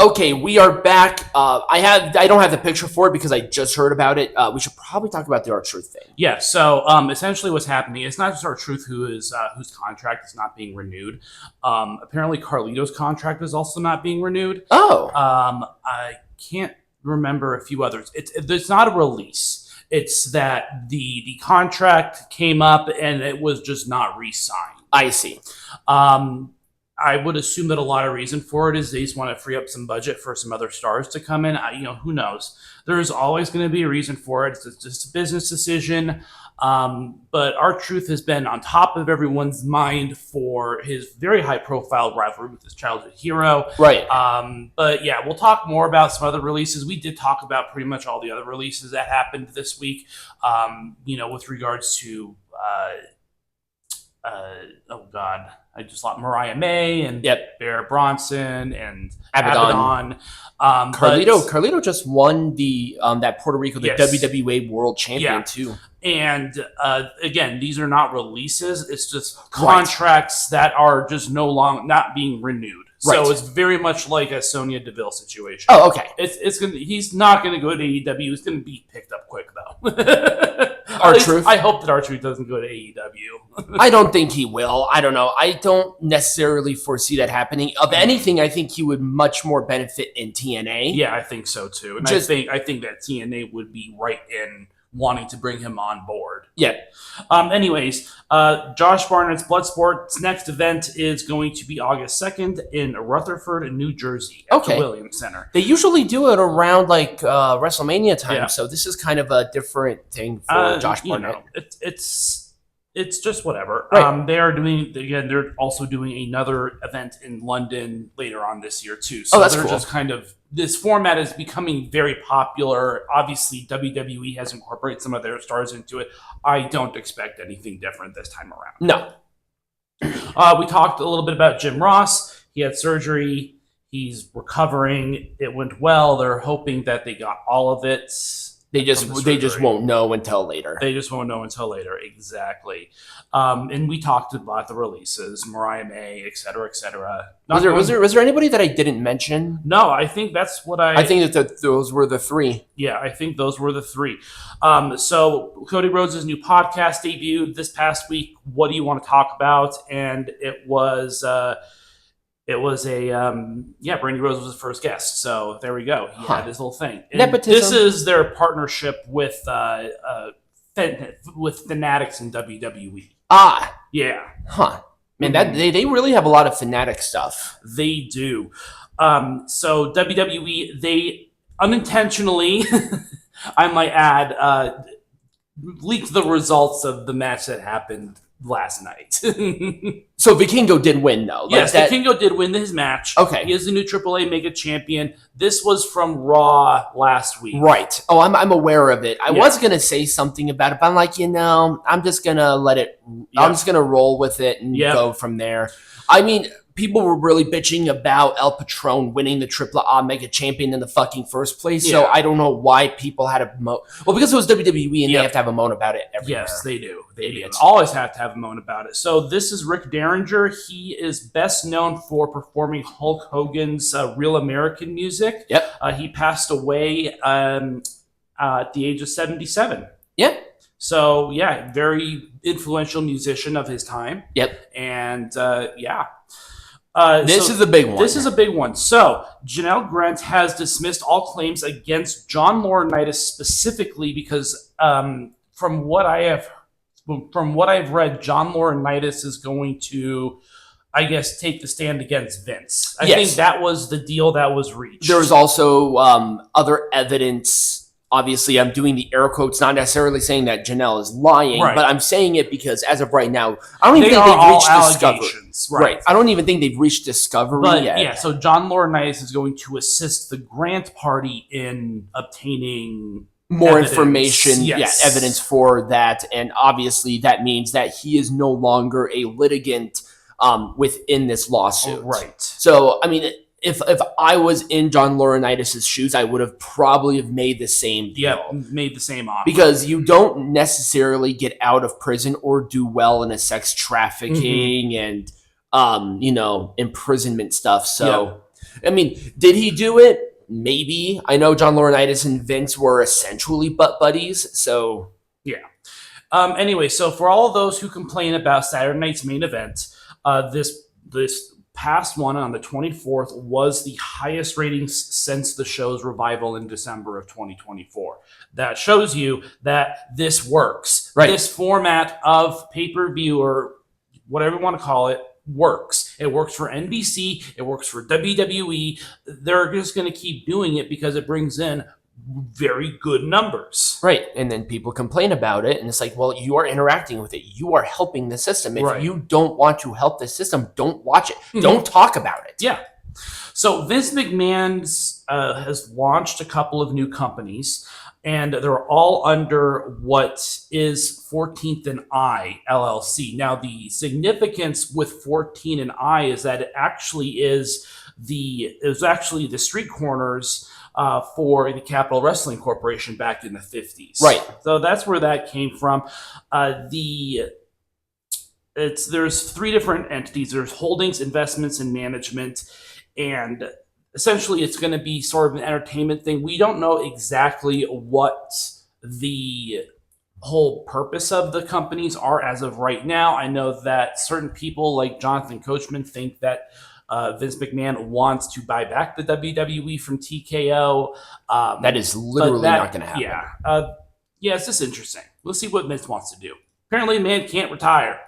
Okay, we are back. I don't have the picture for it because I just heard about it. We should probably talk about the R-Truth thing. Yeah. So essentially, what's happening? It's not just R-Truth whose contract is not being renewed. Apparently, Carlito's contract is also not being renewed. Oh. I can't remember a few others. It's not a release. It's that the contract came up and it was just not re-signed. I see. I would assume that a lot of reason for it is they just want to free up some budget for some other stars to come in. Who knows? There's always going to be a reason for it. It's just a business decision. But R-Truth has been on top of everyone's mind for his very high-profile rivalry with his childhood hero. Right. But yeah, we'll talk more about some other releases. We did talk about pretty much all the other releases that happened this week. With regards to I just lost Mariah May and Barrett Bronson and Abaddon. Carlito just won the that Puerto Rico WWA World Champion too. And again, these are not releases; it's just contracts that are just not being renewed. So it's very much like a Sonya Deville situation. Oh, okay. He's not gonna go to AEW. He's gonna be picked up quick though. R-Truth. I hope that R-Truth doesn't go to AEW. I don't think he will. I don't know. I don't necessarily foresee that happening. Of anything, I think he would much more benefit in TNA. Yeah, I think so too. And I think that TNA would be right in wanting to bring him on board. Yeah. Anyways, Josh Barnett's Bloodsport's next event is going to be August 2nd in Rutherford, New Jersey at the Williams Center. They usually do it around WrestleMania time, so this is kind of a different thing for Josh Barnett. It's just whatever. Right. They're also doing another event in London later on this year too. So that's they're cool. Just kind of, this format is becoming very popular. Obviously, WWE has incorporated some of their stars into it. I don't expect anything different this time around. No. We talked a little bit about Jim Ross. He had surgery. He's recovering. It went well. They're hoping that they got all of it. They just won't know until later. Exactly. And we talked about the releases, Mariah May, et cetera, et cetera. Was there anybody that I didn't mention? No, I think that's what I think that those were the three. Yeah, I think those were the three. So Cody Rhodes' new podcast debuted this past week. What do you want to talk about? And it was Brandy Rhodes was his first guest. So there we go. He had his little thing. Nepotism. This is their partnership with Fanatics in WWE. Ah. Yeah. Huh. Man, they really have a lot of Fanatic stuff. They do. So WWE, they unintentionally, I might add, leaked the results of the match that happened last night. So Vikingo did win, though. Yes, Vikingo did win his match. Okay. He is the new AAA Mega Champion. This was from Raw last week. Right. Oh, I'm aware of it. I was going to say something about it, but I'm like, I'm just going to let it, I'm just going to roll with it and go from there. I mean, people were really bitching about El Patron winning the AAA Mega Champion in the fucking first place. So I don't know why people had a moan. Well, because it was WWE and they have to have a moan about it everywhere. Yes, they do. They always have to have a moan about it. So this is Rick Derringer. He is best known for performing Hulk Hogan's Real American music. Yep. He passed away at the age of 77. Yeah. So, very influential musician of his time. Yep. And, this is a big one. This is a big one. So, Janel Grand has dismissed all claims against John Laurinaitis specifically because from what I've read, John Laurinaitis is going to, I guess, take the stand against Vince. I think that was the deal that was reached. There was also other evidence. Obviously, I'm doing the air quotes, not necessarily saying that Janelle is lying, but I'm saying it because as of right now, I don't even think they've reached discovery. Right. I don't even think they've reached discovery yet. Yeah, so John Laurinaitis is going to assist the Grant party in obtaining more information, evidence for that. And obviously, that means that he is no longer a litigant within this lawsuit. Right. So, I mean, if I was in John Laurinaitis' shoes, I would have probably have made the same deal. Yeah, made the same offer. Because you don't necessarily get out of prison or do well in a sex trafficking and, imprisonment stuff. So I mean, did he do it? Maybe. I know John Laurinaitis and Vince were essentially butt buddies, so yeah. Anyway, so for all of those who complain about Saturday night's main event, this past one on the 24th was the highest ratings since the show's revival in December of 2024. That shows you that this works. Right. This format of pay-per-view or whatever you want to call it works. It works for NBC. It works for WWE. They're just going to keep doing it because it brings in very good numbers. Right. And then people complain about it. And it's like, well, you are interacting with it. You are helping the system. If you don't want to help the system, don't watch it. Mm-hmm. Don't talk about it. Yeah. So Vince McMahon has launched a couple of new companies, and they're all under what is 14th and I LLC. Now, the significance with 14 and I is that it was actually the street corners for the Capital Wrestling Corporation back in the 50s. Right. So that's where that came from. There's three different entities. There's holdings, investments, and management. And essentially it's going to be sort of an entertainment thing. We don't know exactly what the whole purpose of the companies are as of right now. I know that certain people like Jonathan Coachman think that Vince McMahon wants to buy back the WWE from TKO. That is literally not going to happen. Yeah. Yeah, it's just interesting. We'll see what Vince wants to do. Apparently, man can't retire.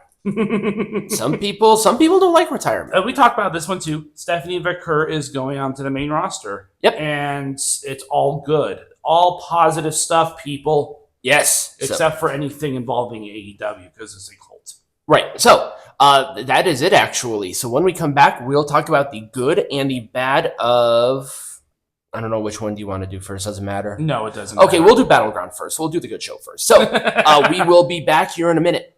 Some people don't like retirement. We talked about this one too. Stephanie Vaquer is going onto the main roster. Yep. And it's all good. All positive stuff, people. Yes. Except for anything involving AEW because it's a cult. Right. So that is it, actually. So when we come back, we'll talk about the good and the bad of... I don't know, which one do you want to do first? Doesn't matter. No, it doesn't Okay, matter. we'll do Battleground first. We'll do the good show first. So we will be back here in a minute.